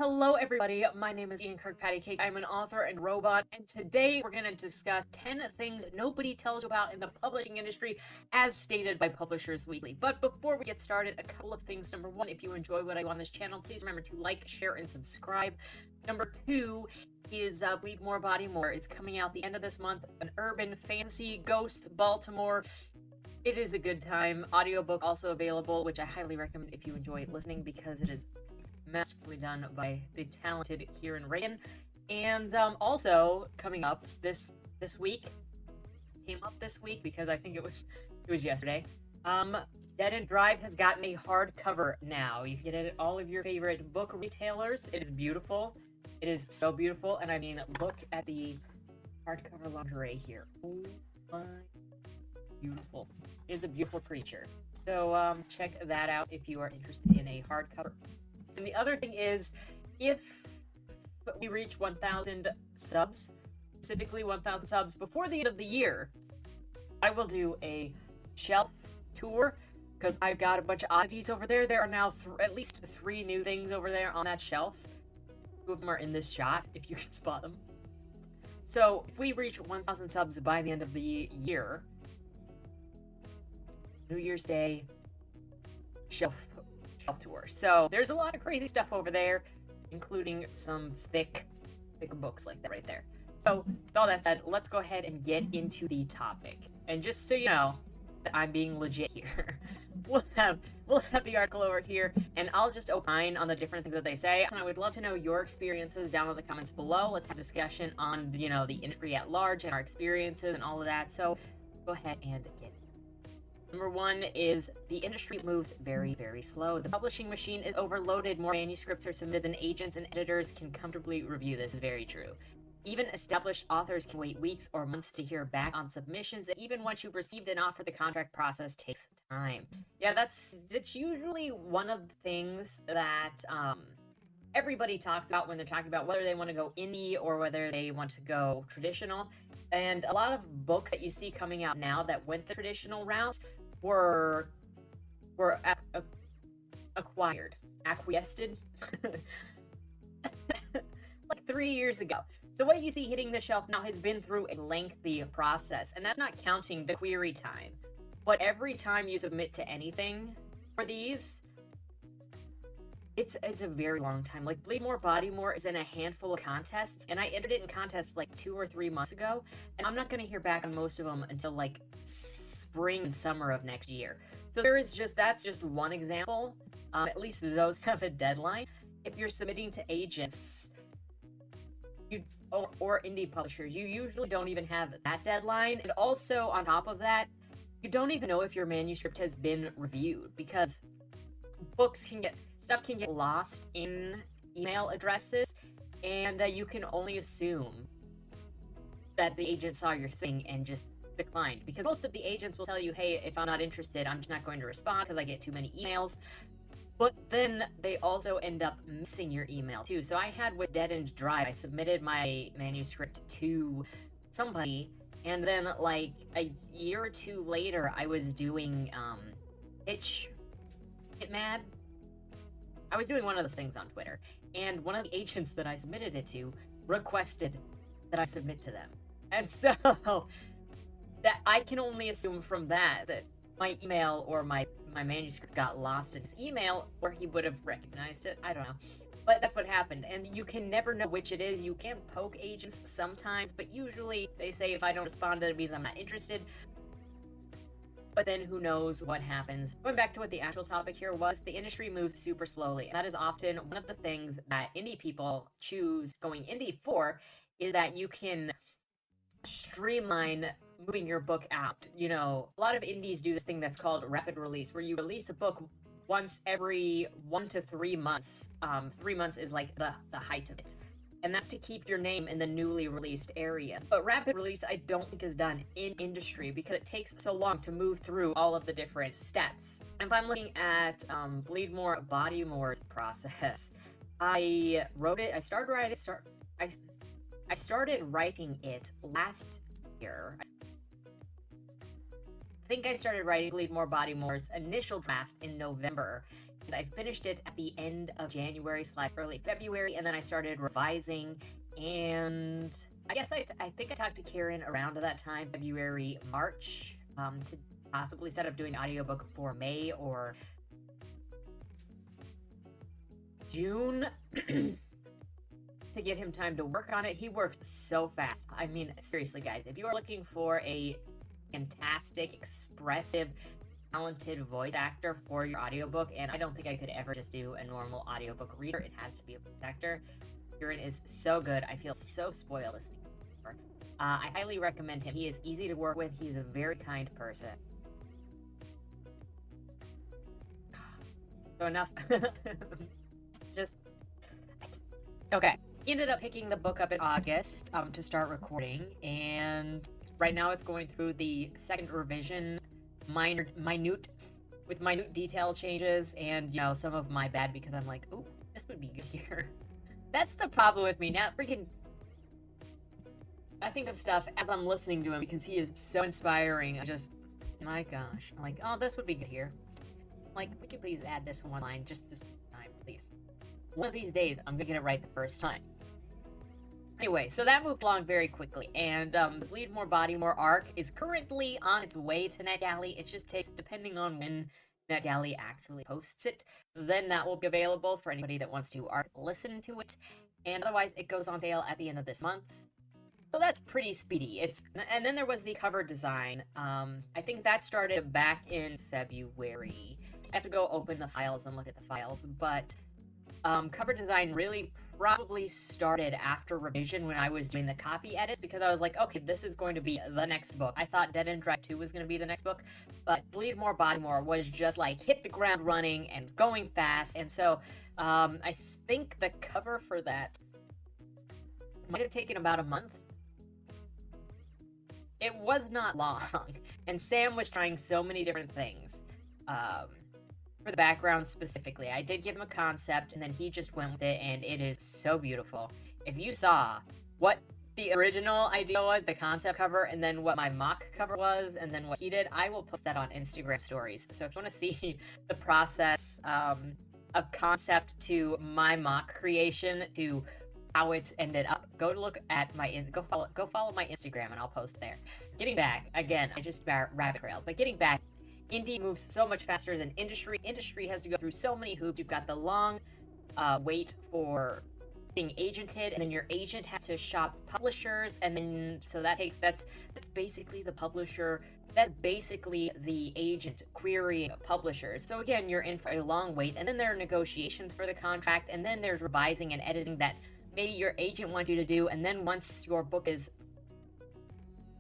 Hello, everybody. My name is Ian Kirkpatrick. I'm an author and robot, and today we're going to discuss 10 things nobody tells you about in the publishing industry, as stated by Publishers Weekly. But before we get started, a couple of things. Number one, if you enjoy what I do on this channel, please remember to like, share, and subscribe. Number two is Bleed More, Body More. It's coming out the end of this month. An urban fantasy ghost Baltimore. It is a good time. Audiobook also available, which I highly recommend if you enjoy listening because it is masterfully done by the talented Kieran Reagan. And also coming up this week, came up this week because I think it was yesterday. Dead End Drive has gotten a hardcover now. You can get it at all of your favorite book retailers. It is beautiful. It is so beautiful, and I mean, look at the hardcover lingerie here. Oh my, beautiful. It is a beautiful creature. So check that out if you are interested in a hardcover. And the other thing is, if we reach 1,000 subs, specifically 1,000 subs before the end of the year, I will do a shelf tour because I've got a bunch of oddities over there. There are now at least 3 new things over there on that shelf. 2 of them are in this shot, if you can spot them. So if we reach 1,000 subs by the end of the year, New Year's Day shelf tour. So there's a lot of crazy stuff over there, including some thick books like that right there. So with all that said, let's go ahead and get into the topic. And just so you know that I'm being legit here, we'll have the article over here, and I'll just opine on the different things that they say. And I would love to know your experiences down in the comments below. Let's have a discussion on the industry at large and our experiences and all of that. So go ahead and get. Number one is the industry moves very, very slow. The publishing machine is overloaded. More manuscripts are submitted than agents and editors can comfortably review. This is very true. Even established authors can wait weeks or months to hear back on submissions. And even once you've received an offer, the contract process takes time. Yeah, that's usually one of the things that everybody talks about when they're talking about whether they want to go indie or whether they want to go traditional. And a lot of books that you see coming out now that went the traditional route were acquiesced like 3 years ago. So what you see hitting the shelf now has been through a lengthy process, and that's not counting the query time. But every time you submit to anything for these, it's a very long time. Like Bleed More, Body More is in a handful of contests, and I entered it in contests like 2 or 3 months ago, and I'm not going to hear back on most of them until like spring and summer of next year. So that's just one example. At least those have a deadline. If you're submitting to agents or indie publishers, you usually don't even have that deadline. And also on top of that, you don't even know if your manuscript has been reviewed because stuff can get lost in email addresses, and you can only assume that the agent saw your thing and just declined, because most of the agents will tell you, hey, if I'm not interested, I'm just not going to respond because I get too many emails. But then they also end up missing your email too. So I had with Dead End Drive, I submitted my manuscript to somebody, and then like a year or 2 later, I was doing Hitmad. I was doing one of those things on Twitter, and one of the agents that I submitted it to requested that I submit to them. And so that I can only assume from that my email or my manuscript got lost in his email, or he would have recognized it. I don't know. But that's what happened, and you can never know which it is. You can poke agents sometimes, but usually they say if I don't respond, it means I'm not interested. But then who knows what happens. Going back to what the actual topic here was, the industry moves super slowly, and that is often one of the things that indie people choose going indie for, is that you can streamline moving your book out. A lot of indies do this thing that's called rapid release, where you release a book once every 1 to 3 months. 3 months is like the height of it. And that's to keep your name in the newly released areas. But rapid release, I don't think is done in industry because it takes so long to move through all of the different steps. If I'm looking at Bleed More, Body More's process, I wrote it. I started writing it last year. I think I started writing Bleed More, Body More's initial draft in November, And I finished it at the end of January / early February, and then I started revising. And I guess I think I talked to Karen around that time, February, March, to possibly set up doing an audiobook for May or June to give him time to work on it. He works so fast. I mean, seriously, guys, if you are looking for a fantastic, expressive, talented voice actor for your audiobook, and I don't think I could ever just do a normal audiobook reader, it has to be a voice actor. Kieran is so good. I feel so spoiled listening to him. I highly recommend him. He is easy to work with. He's a very kind person. So enough. Okay. He ended up picking the book up in August to start recording, and right now it's going through the second revision, minute detail changes, and some of my bad because I'm like, ooh, this would be good here. That's the problem with me now. I think of stuff as I'm listening to him because he is so inspiring. My gosh, I'm like, oh, this would be good here. Like, would you please add this one line just this time, please? One of these days, I'm gonna get it right the first time. Anyway, so that moved along very quickly, and the Bleed More Body More arc is currently on its way to NetGalley. It just takes, depending on when NetGalley actually posts it, then that will be available for anybody that wants to listen to it, and otherwise it goes on sale at the end of this month. So that's pretty speedy. And then there was the cover design. I think that started back in February. I have to go open the files and look at the files, but cover design really probably started after revision when I was doing the copy edits, because I was like, okay, this is going to be the next book. I thought Dead End Drive 2 was going to be the next book, but Bleed More Body More was just like hit the ground running and going fast. And so I think the cover for that might have taken about a month. It was not long, and Sam was trying so many different things. For the background specifically, I did give him a concept, and then he just went with it, and it is so beautiful. If you saw what the original idea was, the concept cover, and then what my mock cover was, and then what he did, I will post that on Instagram stories. So if you want to see the process of concept to my mock creation to how it's ended up, go follow my Instagram, and I'll post there. Getting back, again, I just rabbit trailed, but getting back, indie moves so much faster than industry. Industry has to go through so many hoops. You've got the long wait for being agented, and then your agent has to shop publishers, and then so that's basically the publisher. That's basically the agent querying publishers. So again, you're in for a long wait, and then there are negotiations for the contract, and then there's revising and editing that maybe your agent wants you to do, and then once your book is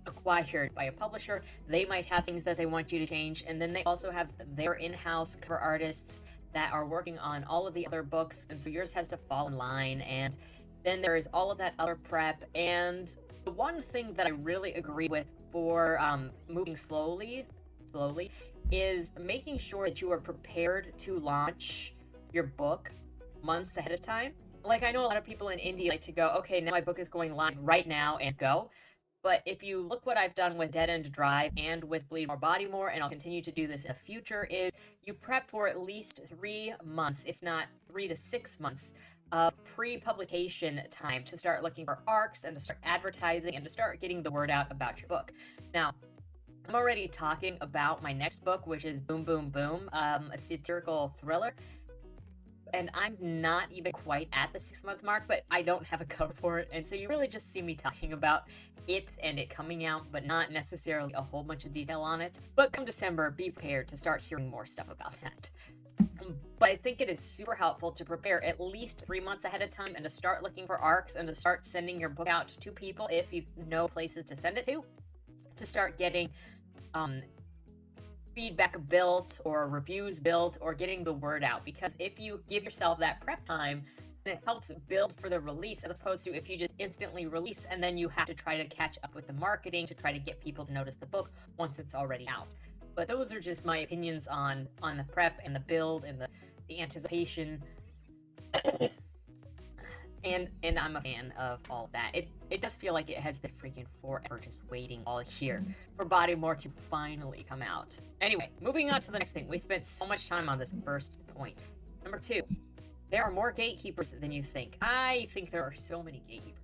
acquired by a publisher, they might have things that they want you to change, and then they also have their in-house cover artists that are working on all of the other books, and so yours has to fall in line, and then there is all of that other prep. And the one thing that I really agree with for moving slowly is making sure that you are prepared to launch your book months ahead of time. Like, I know a lot of people in indie like to go, okay, now my book is going live right now and go. But if you look what I've done with Dead End Drive and with Bleed More Body More, and I'll continue to do this in the future, is you prep for at least 3 months, if not 3 to 6 months of pre-publication time to start looking for arcs and to start advertising and to start getting the word out about your book. Now, I'm already talking about my next book, which is Boom Boom Boom, a satirical thriller. And I'm not even quite at the 6-month mark, but I don't have a cover for it. And so you really just see me talking about it and it coming out, but not necessarily a whole bunch of detail on it. But come December, be prepared to start hearing more stuff about that. But I think it is super helpful to prepare at least 3 months ahead of time and to start looking for arcs and to start sending your book out to people if you know places to send it to start getting feedback built or reviews built or getting the word out. Because if you give yourself that prep time, it helps build for the release, as opposed to if you just instantly release and then you have to try to catch up with the marketing to try to get people to notice the book once it's already out. But those are just my opinions on the prep and the build and the anticipation. And I'm a fan of all that. It does feel like it has been freaking forever just waiting all year for Body More to finally come out. Anyway, moving on to the next thing. We spent so much time on this first point. Number two, there are more gatekeepers than you think. I think there are so many gatekeepers.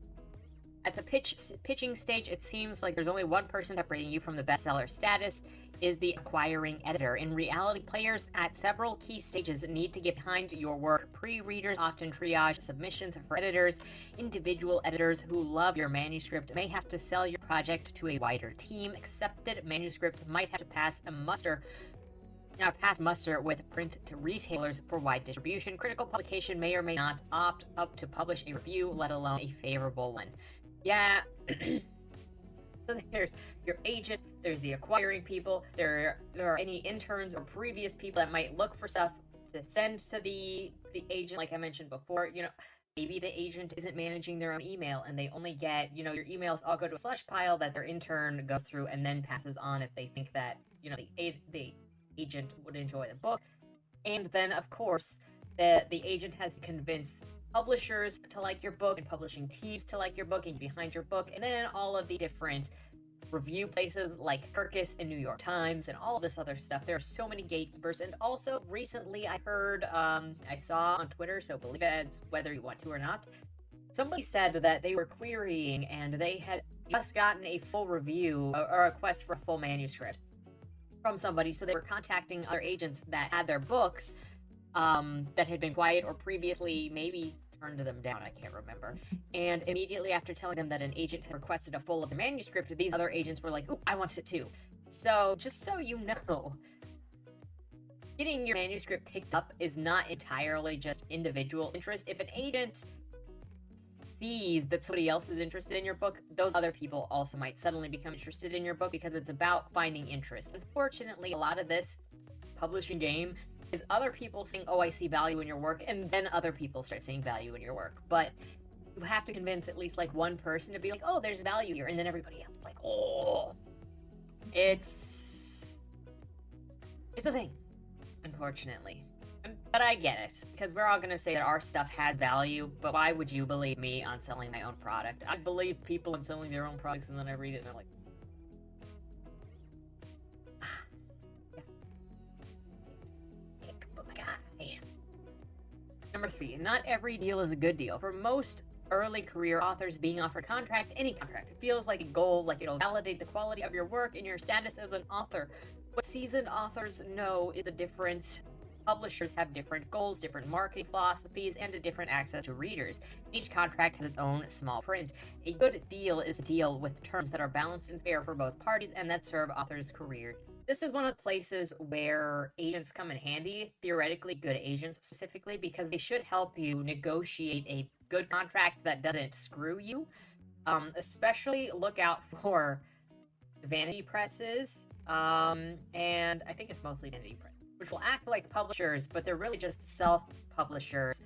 At the pitching stage, it seems like there's only one person separating you from the bestseller status is the acquiring editor. In reality, players at several key stages need to get behind your work. Pre-readers often triage submissions for editors. Individual editors who love your manuscript may have to sell your project to a wider team. Accepted manuscripts might have to pass muster with print to retailers for wide distribution. Critical publication may or may not opt up to publish a review, let alone a favorable one. Yeah. So there's your agent, there's the acquiring people, there are any interns or previous people that might look for stuff to send to the agent, like I mentioned before. Maybe the agent isn't managing their own email and they only get, your emails all go to a slush pile that their intern goes through and then passes on if they think that, the agent would enjoy the book. And then, of course, the agent has to convince publishers to like your book and publishing teams to like your book and behind your book, and then all of the different review places like Kirkus and New York Times and all this other stuff. There are so many gatekeepers. And also recently I heard, I saw on Twitter, so believe it whether you want to or not, somebody said that they were querying and they had just gotten a full review or a request for a full manuscript from somebody, so they were contacting other agents that had their books that had been quiet or previously maybe turned them down, I can't remember. And immediately after telling them that an agent had requested a full of the manuscript, these other agents were like, "Ooh, I want it too." So just so you know, getting your manuscript picked up is not entirely just individual interest. If an agent sees that somebody else is interested in your book, those other people also might suddenly become interested in your book because it's about finding interest. Unfortunately, a lot of this publishing game is other people saying, "Oh, I see value in your work," and then other people start seeing value in your work. But you have to convince at least like one person to be like, "Oh, there's value here," and then everybody else is like, "Oh, it's a thing," unfortunately. But I get it, because we're all gonna say that our stuff has value, but why would you believe me on selling my own product? I believe people in selling their own products, and then I read it and I'm like, Number 3, not every deal is a good deal. For most early career authors, being offered a contract, any contract, it feels like a goal, like it'll validate the quality of your work and your status as an author. What seasoned authors know is the difference. Publishers have different goals, different marketing philosophies, and a different access to readers. Each contract has its own small print. A good deal is a deal with terms that are balanced and fair for both parties and that serve authors' career. This is one of the places where agents come in handy, theoretically good agents specifically, because they should help you negotiate a good contract that doesn't screw you. Especially look out for vanity presses, and I think it's mostly vanity press, which will act like publishers, but they're really just self-publishers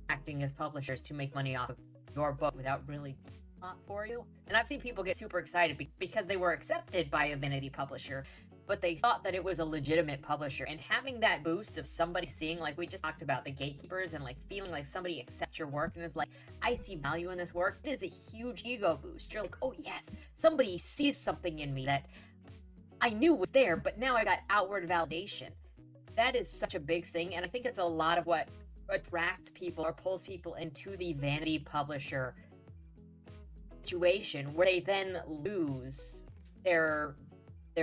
acting as publishers to make money off of your book without really not for you. And I've seen people get super excited because they were accepted by a vanity publisher, but they thought that it was a legitimate publisher. And having that boost of somebody seeing, like we just talked about, the gatekeepers, and like feeling like somebody accepts your work and is like, "I see value in this work," it is a huge ego boost. You're like, "Oh yes, somebody sees something in me that I knew was there, but now I got outward validation." That is such a big thing, and I think it's a lot of what attracts people or pulls people into the vanity publisher situation, where they then lose their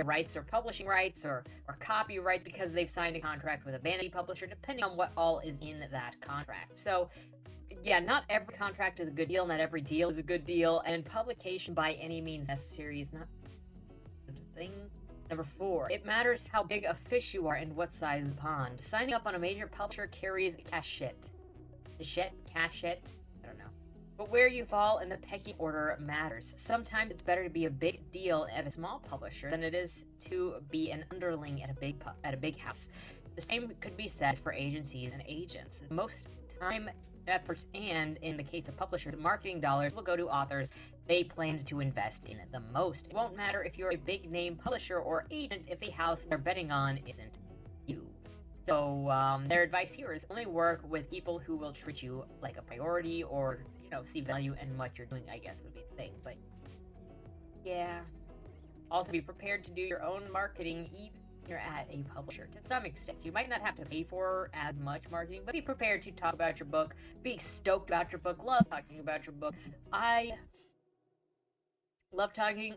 rights or publishing rights or copyright because they've signed a contract with a vanity publisher, depending on what all is in that contract. So yeah, not every contract is a good deal, not every deal is a good deal, and publication by any means necessary is not a good thing. Number 4, it matters how big a fish you are and what size the pond. Signing up on a major publisher carries cachet. Cachet? I don't know. But where you fall in the pecking order matters. Sometimes it's better to be a big deal at a small publisher than it is to be an underling at a big house. The same could be said for agencies and agents. Most time, effort, and in the case of publishers, marketing dollars will go to authors they plan to invest in the most. It won't matter if you're a big name publisher or agent if the house they're betting on isn't you. So their advice here is only work with people who will treat you like a priority, or see value in what you're doing, I guess would be the thing. But yeah, also be prepared to do your own marketing you're at a publisher to some extent. You might not have to pay for as much marketing, but be prepared to talk about your book, be stoked about your book, love talking about your book. I love talking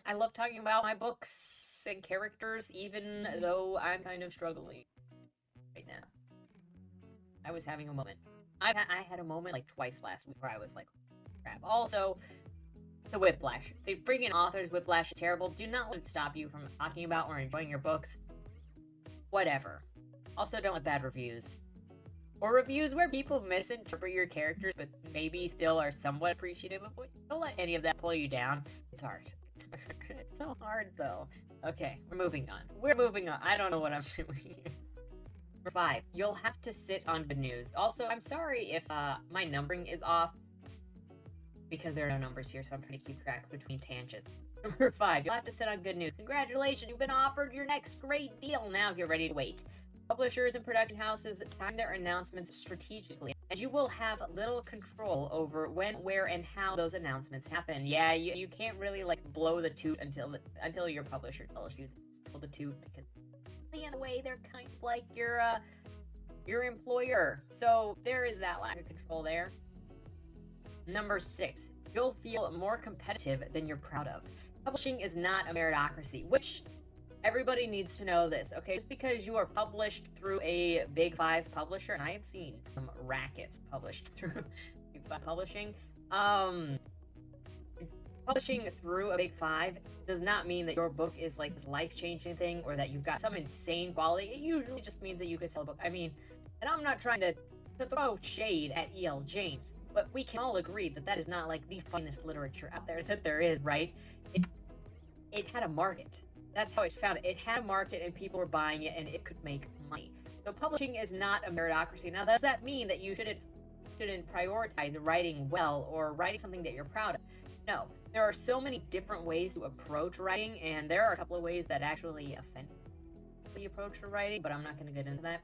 I love talking about my books and characters, even though I'm kind of struggling right now. I was having a moment. I had a moment like twice last week where I was like, crap. Also, the whiplash. The freaking author's whiplash is terrible. Do not let it stop you from talking about or enjoying your books. Whatever. Also, don't let bad reviews. Or reviews where people misinterpret your characters but maybe still are somewhat appreciative of what. Don't let any of that pull you down. It's hard. It's so hard though. Okay, we're moving on. I don't know what I'm doing here. Number 5, you'll have to sit on good news. Also, I'm sorry if my numbering is off because there are no numbers here, so I'm trying to keep track between tangents. Number 5, you'll have to sit on good news. Congratulations, you've been offered your next great deal. Now get ready to wait. Publishers and production houses time their announcements strategically, and you will have little control over when, where, and how those announcements happen. Yeah, you can't really like blow the toot until your publisher tells you to blow the toot, because in a way they're kind of like your employer. So there is that lack of control there. Number 6, you'll feel more competitive than you're proud of. Publishing is not a meritocracy, which everybody needs to know this, okay? Just because you are published through a Big 5 publisher, and I have seen some rackets published through Big 5 publishing, publishing through a Big 5 does not mean that your book is like this life-changing thing or that you've got some insane quality. It usually just means that you could sell a book. I mean, and I'm not trying to throw shade at E.L. James, but we can all agree that that is not like the finest literature out there that there is, right? It had a market. That's how it found it. It had a market and people were buying it and it could make money. So publishing is not a meritocracy. Now, does that mean that you shouldn't prioritize writing well or writing something that you're proud of? No. There are so many different ways to approach writing, and there are a couple of ways that actually offend the approach to writing, but I'm not going to get into that.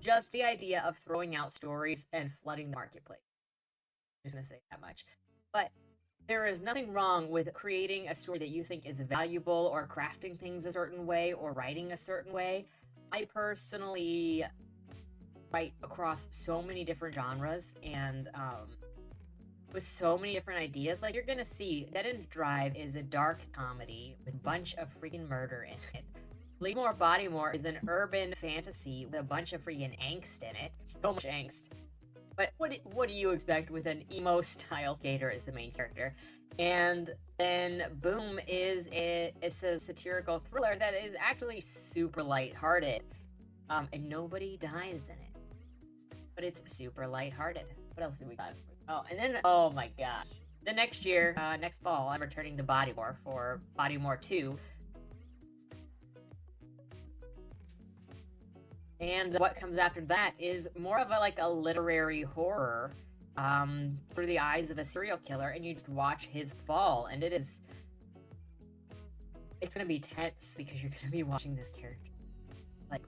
Just the idea of throwing out stories and flooding the marketplace. I'm just going to say that much. But there is nothing wrong with creating a story that you think is valuable or crafting things a certain way or writing a certain way. I personally write across so many different genres and with so many different ideas. Like, you're gonna see Dead End Drive is a dark comedy with a bunch of freaking murder in it. Leigh Bodymore is an urban fantasy with a bunch of freaking angst in it. So much angst. But what do you expect with an emo style skater as the main character? And then Boom it's a satirical thriller that is actually super lighthearted. And nobody dies in it. But it's super lighthearted. What else do we got? Oh, and then, oh my gosh. The next year, next fall, I'm returning to Bodymore for Bodymore 2. And what comes after that is more of a literary horror through the eyes of a serial killer, and you just watch his fall, and it's gonna be tense because you're gonna be watching this character like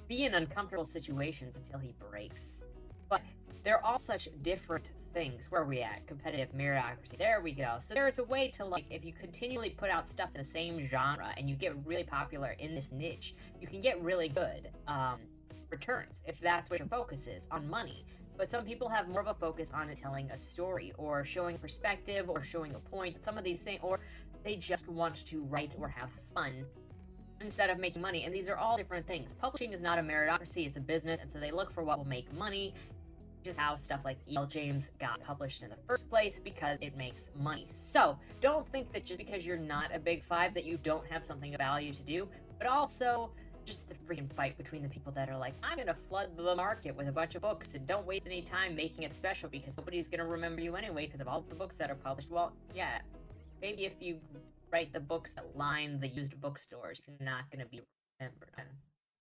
be in uncomfortable situations until he breaks. But they're all such different things. Where are we at? Competitive meritocracy. There we go. So there's a way to, if you continually put out stuff in the same genre and you get really popular in this niche, you can get really good returns if that's what your focus is, on money. But some people have more of a focus on telling a story or showing perspective or showing a point, some of these things, or they just want to write or have fun instead of making money. And these are all different things. Publishing is not a meritocracy, it's a business, and so they look for what will make money. Just how stuff like E.L. James got published in the first place, because it makes money. So don't think that just because you're not a Big 5 that you don't have something of value to do, but also just the freaking fight between the people that are like, I'm gonna flood the market with a bunch of books and don't waste any time making it special because nobody's gonna remember you anyway because of all the books that are published. Well, yeah, maybe if you write the books that line the used bookstores, you're not gonna be remembered.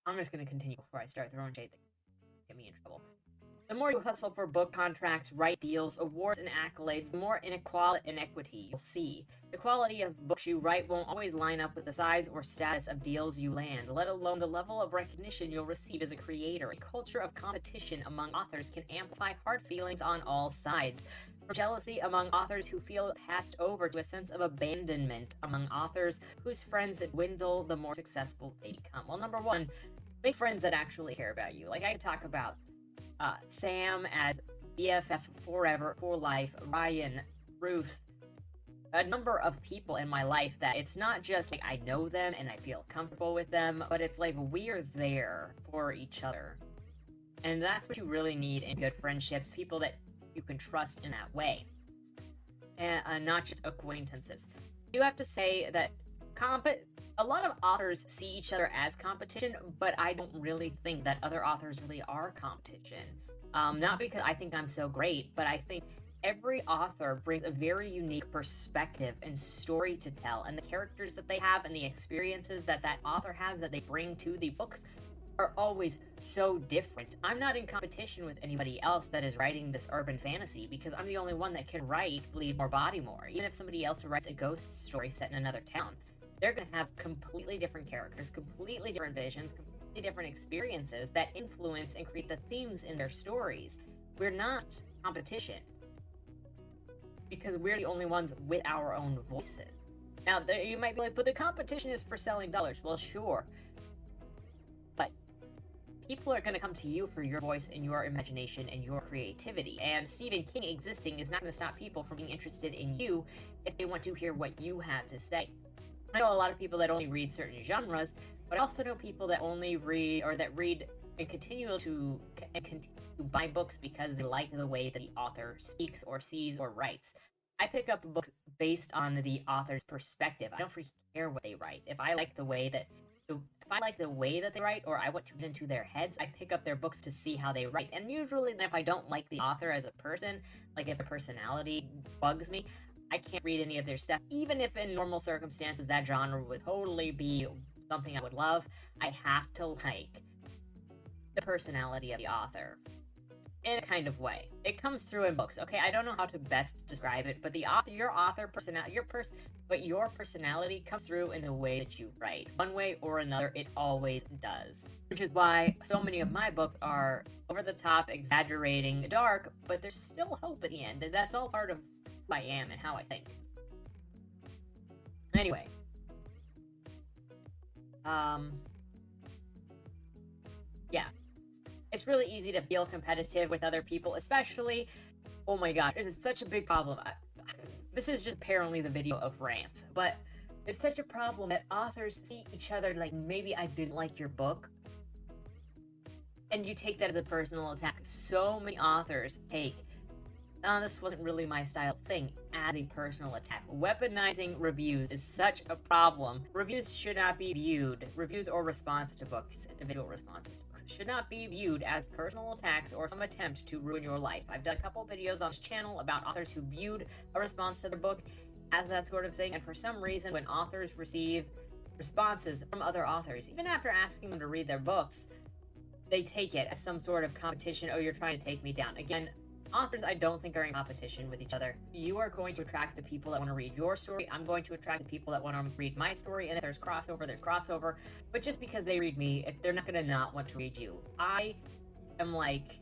I'm just gonna continue before I start throwing shade that get me in trouble. The more you hustle for book contracts, write deals, awards, and accolades, the more inequity you'll see. The quality of books you write won't always line up with the size or status of deals you land, let alone the level of recognition you'll receive as a creator. A culture of competition among authors can amplify hard feelings on all sides. jealousy among authors who feel passed over, to a sense of abandonment among authors whose friends dwindle the more successful they become. Well, number one, make friends that actually care about you. Like, I talk about Sam as BFF forever, for life, Ryan, Ruth, a number of people in my life that it's not just like I know them and I feel comfortable with them, but it's like we're there for each other. And that's what you really need in good friendships, people that you can trust in that way, and not just acquaintances. You have to say that a lot of authors see each other as competition, but I don't really think that other authors really are competition. Not because I think I'm so great, but I think every author brings a very unique perspective and story to tell, and the characters that they have and the experiences that that author has that they bring to the books are always so different. I'm not in competition with anybody else that is writing this urban fantasy because I'm the only one that can write Bleed More, Body More. Even if somebody else writes a ghost story set in another town, they're going to have completely different characters, completely different visions, completely different experiences that influence and create the themes in their stories. We're not competition because we're the only ones with our own voices. Now, you might be like, but the competition is for selling dollars. Well, sure. But people are going to come to you for your voice and your imagination and your creativity. And Stephen King existing is not going to stop people from being interested in you if they want to hear what you have to say. I know a lot of people that only read certain genres, but I also know people that only read or that read and continue to buy books because they like the way that the author speaks or sees or writes. I pick up books based on the author's perspective. I don't freaking care what they write. If I like the way that they write, or I want to get into their heads, I pick up their books to see how they write. And usually, if I don't like the author as a person, like if their personality bugs me, I can't read any of their stuff. Even if in normal circumstances that genre would totally be something I would love, I have to like the personality of the author in a kind of way. It comes through in books. Okay, I don't know how to best describe it, but your personality comes through in the way that you write. One way or another, it always does. Which is why so many of my books are over the top, exaggerating, dark, but there's still hope at the end, and that's all part of who I am and how I think. Anyway. Yeah. It's really easy to feel competitive with other people, especially, oh my god, it is such a big problem. This is just apparently the video of rants, but it's such a problem that authors see each other like, maybe I didn't like your book, and you take that as a personal attack. So many authors take, this wasn't really my style thing, as a personal attack. Weaponizing reviews is such a problem. Reviews should not be viewed, reviews or response to books, individual responses to books, should not be viewed as personal attacks or some attempt to ruin your life. I've done a couple videos on this channel about authors who viewed a response to their book as that sort of thing, and for some reason, when authors receive responses from other authors, even after asking them to read their books, they take it as some sort of competition. Oh, you're trying to take me down. Again, authors I don't think are in competition with each other. You are going to attract the people that want to read your story. I'm going to attract the people that want to read my story. And if there's crossover, there's crossover. But just because they read me, they're not going to not want to read you. I am like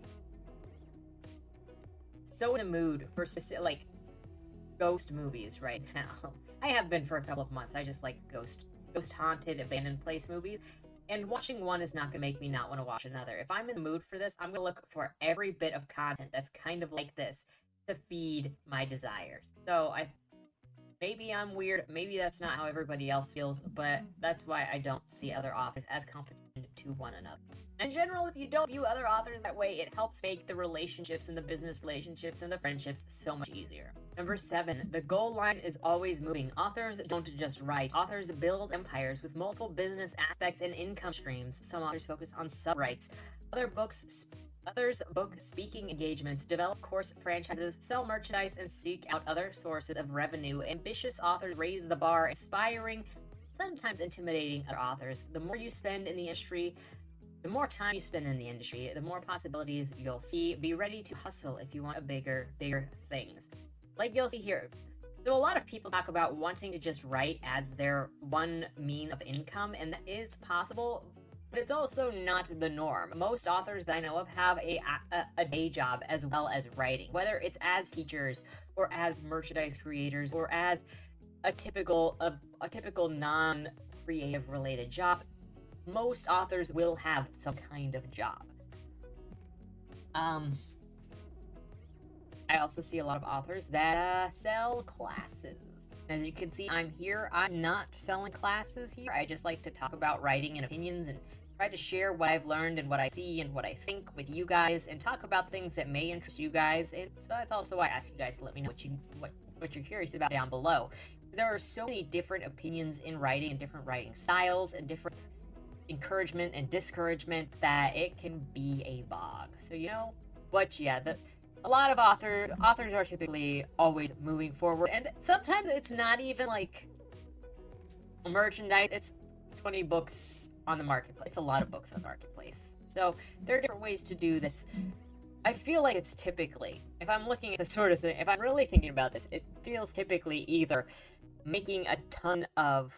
so in a mood for specific, like, ghost movies right now. I have been for a couple of months. I just like ghost haunted, abandoned place movies. And watching one is not going to make me not want to watch another. If I'm in the mood for this, I'm going to look for every bit of content that's kind of like this to feed my desires. So maybe I'm weird, maybe that's not how everybody else feels, but that's why I don't see other authors as competition to one another. In general, if you don't view other authors that way, it helps make the relationships and the business relationships and the friendships so much easier. Number 7, the goal line is always moving. Authors don't just write. Authors build empires with multiple business aspects and income streams. Some authors focus on sub-rights. Others book speaking engagements, develop course franchises, sell merchandise, and seek out other sources of revenue. Ambitious authors raise the bar, inspiring, sometimes intimidating other authors. The more you spend in the industry, the more time you spend in the industry, the more possibilities you'll see. Be ready to hustle if you want a bigger things. Like you'll see here. So a lot of people talk about wanting to just write as their one mean of income, and that is possible, but it's also not the norm. Most authors that I know of have a day job as well as writing, whether it's as teachers or as merchandise creators or as a typical non-creative related job. Most authors will have some kind of job. I also see a lot of authors that sell classes. As you can see, I'm not selling classes here. I just like to talk about writing and opinions and try to share what I've learned and what I see and what I think with you guys and talk about things that may interest you guys. And so that's also why I ask you guys to let me know what you're curious about down below. There are so many different opinions in writing and different writing styles and different encouragement and discouragement that it can be a bog. So but yeah, a lot of authors are typically always moving forward, and sometimes it's not even like merchandise. It's 20 books on the marketplace. It's a lot of books on the marketplace. So there are different ways to do this. I feel like it's typically, if I'm looking at this sort of thing, if I'm really thinking about this, it feels typically either making a ton of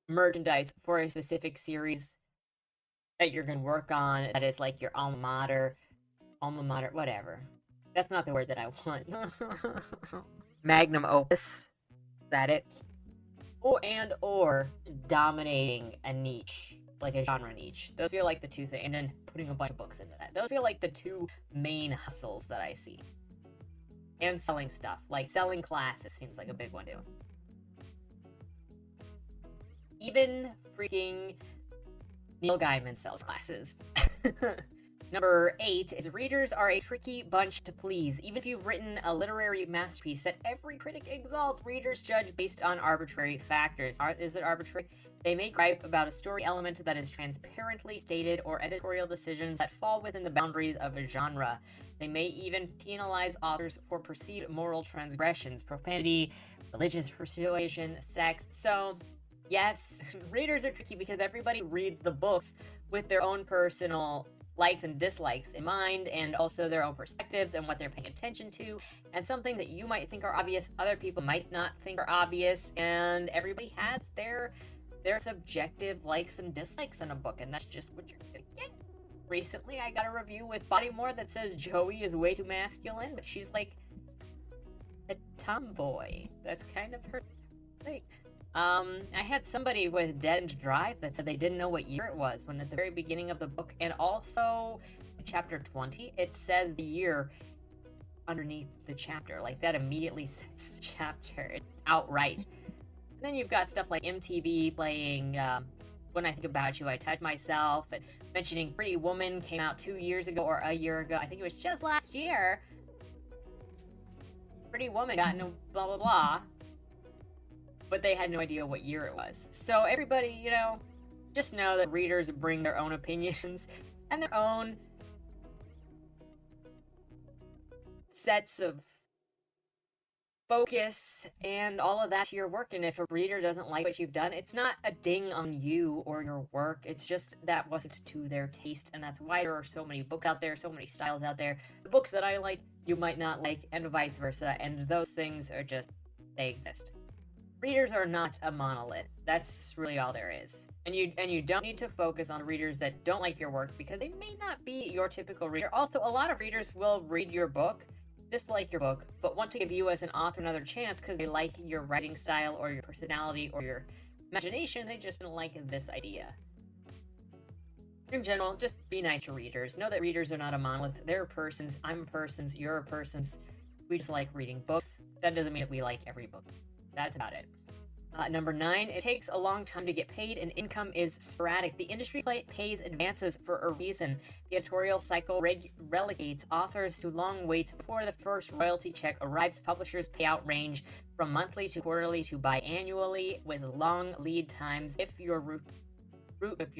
merchandise for a specific series that you're going to work on, that is like your alma mater, whatever. That's not the word that I want. Magnum opus. Is that it? Or just dominating a niche, like a genre niche. Those feel like the two things, and then putting a bunch of books into that. Those feel like the two main hustles that I see. And selling stuff, like selling classes seems like a big one too. Even freaking Neil Gaiman sells classes. Number 8 is readers are a tricky bunch to please. Even if you've written a literary masterpiece that every critic exalts, readers judge based on arbitrary factors. Is it arbitrary? They may gripe about a story element that is transparently stated or editorial decisions that fall within the boundaries of a genre. They may even penalize authors for perceived moral transgressions, profanity, religious persuasion, sex. So, yes, readers are tricky because everybody reads the books with their own personal likes and dislikes in mind, and also their own perspectives and what they're paying attention to, and something that you might think are obvious, other people might not think are obvious, and everybody has their subjective likes and dislikes in a book, and that's just what you're gonna get. Recently, I got a review with Bodymore that says Joey is way too masculine, but she's like a tomboy. That's kind of her thing. I had somebody with Dead End Drive that said they didn't know what year it was when at the very beginning of the book, and also chapter 20, it says the year underneath the chapter. Like, that immediately sets the chapter outright. And then you've got stuff like MTV playing When I Think About You, I Touch Myself, and mentioning Pretty Woman came out 2 years ago or a year ago. I think it was just last year. Pretty Woman got into blah, blah, blah. But they had no idea what year it was. So everybody, just know that readers bring their own opinions and their own sets of focus and all of that to your work. And if a reader doesn't like what you've done, it's not a ding on you or your work. It's just that wasn't to their taste. And that's why there are so many books out there, so many styles out there. The books that I like, you might not like, and vice versa. And those things are just, they exist. Readers are not a monolith. That's really all there is. And you don't need to focus on readers that don't like your work, because they may not be your typical reader. Also, a lot of readers will read your book, dislike your book, but want to give you as an author another chance because they like your writing style or your personality or your imagination. They just don't like this idea. In general, just be nice to readers. Know that readers are not a monolith. They're persons. I'm a person's. You're a person's. We just like reading books. That doesn't mean that we like every book. That's about it. Number 9, it takes a long time to get paid and income is sporadic. The industry pays advances for a reason. The editorial cycle relegates authors to long waits before the first royalty check arrives. Publishers' payout range from monthly to quarterly to biannually, with long lead times if you're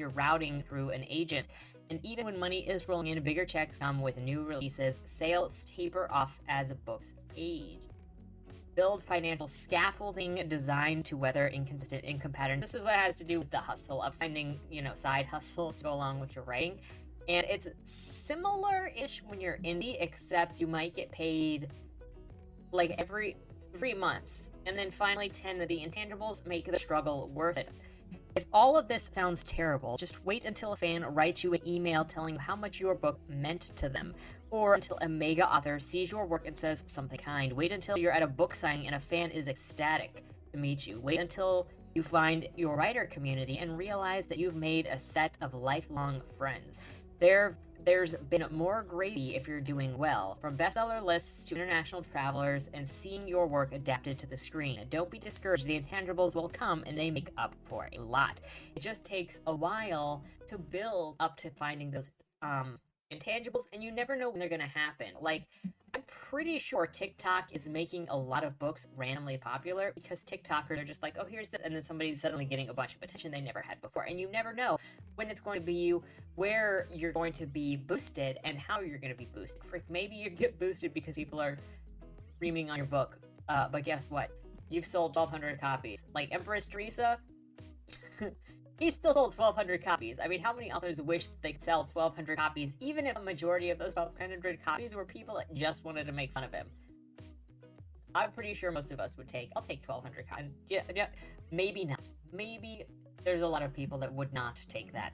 routing through an agent. And even when money is rolling in, bigger checks come with new releases. Sales taper off as books age. Build financial scaffolding designed to weather inconsistent income patterns. This is what has to do with the hustle of finding, side hustles to go along with your writing. And it's similar-ish when you're indie, except you might get paid like every 3 months. And then finally 10 of the intangibles make the struggle worth it. If all of this sounds terrible, just wait until a fan writes you an email telling you how much your book meant to them, or until a mega author sees your work and says something kind. Wait until you're at a book signing and a fan is ecstatic to meet you. Wait until you find your writer community and realize that you've made a set of lifelong friends. There's been more gravy if you're doing well, from bestseller lists to international travelers and seeing your work adapted to the screen. Don't be discouraged, the intangibles will come and they make up for a lot. It just takes a while to build up to finding those intangibles, and you never know when they're gonna happen. Like, I'm pretty sure TikTok is making a lot of books randomly popular because TikTokers are just like, oh, here's this, and then somebody's suddenly getting a bunch of attention they never had before. And you never know when it's going to be you, where you're going to be boosted, and how you're going to be boosted. Frick, maybe you get boosted because people are streaming on your book. But guess what? You've sold 1,200 copies. Like Empress Teresa, he still sold 1,200 copies. I mean, how many authors wish that they could sell 1,200 copies, even if a majority of those 1,200 copies were people that just wanted to make fun of him? I'm pretty sure most of us would I'll take 1,200 copies. Yeah, maybe not. Maybe there's a lot of people that would not take that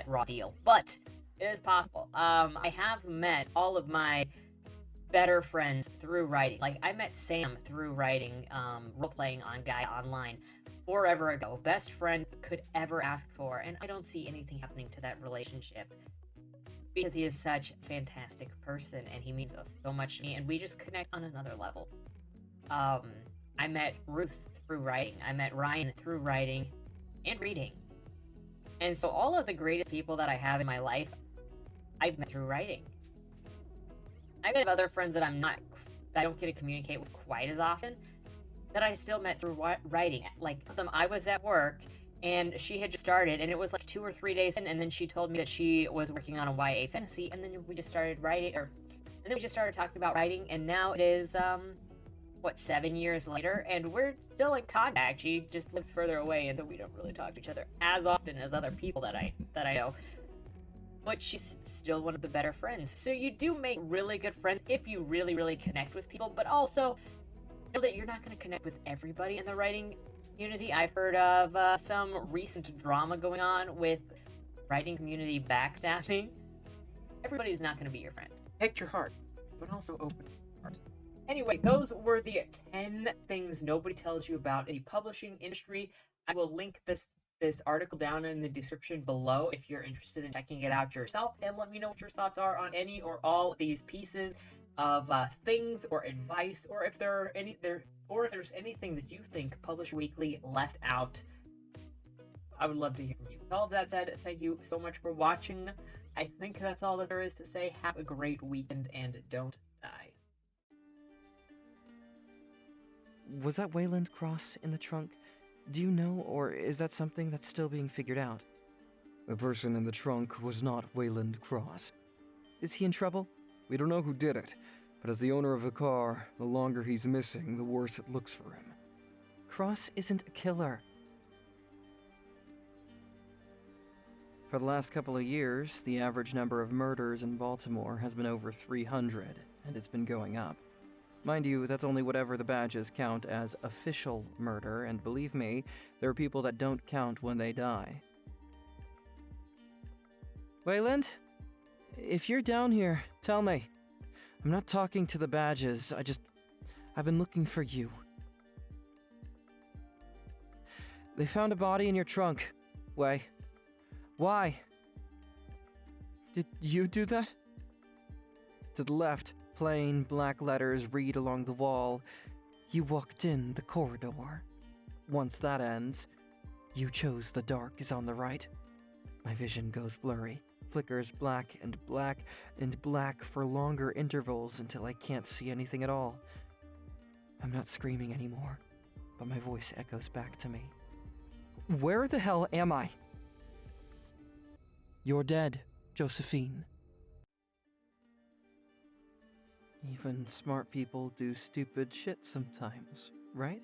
raw deal, but it is possible. I have met all of my better friends through writing. Like, I met Sam through writing, role-playing on Gaia Online forever ago. Best friend could ever ask for, and I don't see anything happening to that relationship because he is such a fantastic person and he means so much to me, and we just connect on another level. I met Ruth through writing. I met Ryan through writing and reading. And so all of the greatest people that I have in my life, I've met through writing. I have other friends that I don't get to communicate with quite as often, that I still met through writing. Like, I was at work and she had just started, and it was like 2 or 3 days in, and then she told me that she was working on a YA fantasy, and then we just started writing, and then we just started talking about writing, and now it is 7 years later, and we're still in contact. She just lives further away, and so we don't really talk to each other as often as other people that I know. But she's still one of the better friends. So you do make really good friends if you really, really connect with people, but also know that you're not going to connect with everybody in the writing community. I've heard of some recent drama going on with writing community backstabbing. Everybody's not going to be your friend. Protect your heart, but also open your heart. Anyway, those were the 10 things nobody tells you about a publishing industry. I will link this article down in the description below if you're interested in checking it out yourself, and let me know what your thoughts are on any or all of these pieces of things or advice, or if there's anything that you think Publisher Weekly left out. I would love to hear from you. With all of that said, thank you so much for watching. I think that's all that there is to say. Have a great weekend and don't die. Was that Wayland Cross in the trunk? Do you know, or is that something that's still being figured out? The person in the trunk was not Wayland Cross. Is he in trouble? We don't know who did it, but as the owner of the car, the longer he's missing, the worse it looks for him. Cross isn't a killer. For the last couple of years, the average number of murders in Baltimore has been over 300, and it's been going up. Mind you, that's only whatever the badges count as official murder, and believe me, there are people that don't count when they die. Wayland? If you're down here, tell me. I'm not talking to the badges, I've been looking for you. They found a body in your trunk. Why? Did you do that? To the left, plain black letters read along the wall, You walked in the corridor. once that ends, you chose the dark is on the right. My vision goes blurry, flickers black and black for longer intervals until I can't see anything at all. I'm not screaming anymore, but my voice echoes back to me. Where the hell am I? You're dead, Josephine. Even smart people do stupid shit sometimes, right?